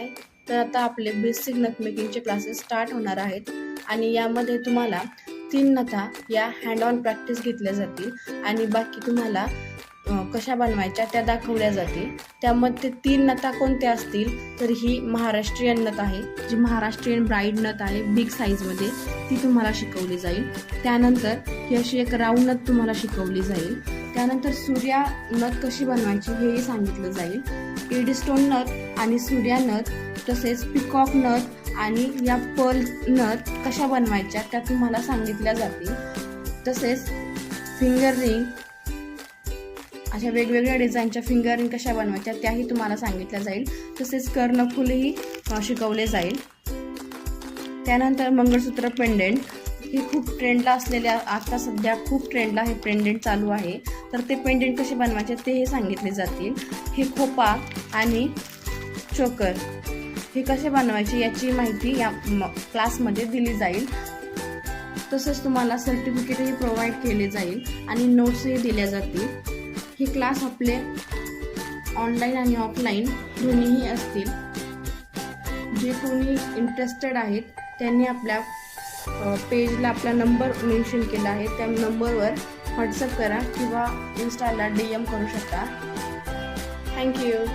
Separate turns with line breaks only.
आहे. तर आता आपले बेसिक नथ मेकिंगचे क्लासेस स्टार्ट होणार आहेत आणि यामध्ये तुम्हाला 3 नथा या हँड ऑन प्रॅक्टिस घेतल्या जातील आणि बाकी तुम्हाला कशा बनवायच्या त्या दाखवल्या जातील. त्यामध्ये 3 नथा कोणत्या असतील तर ही महाराष्ट्रीयन नथ आहे, जी महाराष्ट्रीयन ब्राईड नथ आहे बिग साईजमध्ये, ती तुम्हाला शिकवली जाईल. त्यानंतर ही अशी एक राऊंड नथ तुम्हाला शिकवली जाईल. त्यानंतर सूर्या नथ कशी बनवायची हेही सांगितलं जाईल. एडीस्टोन नथ आणि सूर्या नथ तसेच पिकॉक नथ आणि या पर्ल नथ कशा बनवायच्या त्या तुम्हाला सांगितल्या जातील. तसेच फिंगर रिंग, अशा वेगवेगळ्या डिझाईनच्या फिंगर रिंग कशा बनवायच्या त्याही तुम्हाला सांगितल्या जाईल. तसेच कर्णफुलही शिकवले जाईल. त्यानंतर मंगळसूत्र पेंडेंट, हे खूप ट्रेंडला असलेले, आता सध्या खूप ट्रेंडला हे पेंडेंट चालू आहे, तर ते पेंडेंट कसे बनवायचे तेही सांगितले जातील. हे खोपा आणि चोकर हे कसे बनवायचे याची माहिती या क्लासमध्ये दिली जाईल. तसेच तुम्हाला सर्टिफिकेटही प्रोव्हाइड केले जाईल आणि नोट्सही दिल्या जातील. हे क्लास आपले ऑनलाईन आणि ऑफलाईन दोन्हीही असतील. जे कोणी इंटरेस्टेड आहेत त्यांनी आपल्या पेजला आपला नंबर मेन्शन केला आहे, त्या नंबरवर व्हॉट्सअप करा किंवा इन्स्टाला DM करू शकता. थँक्यू.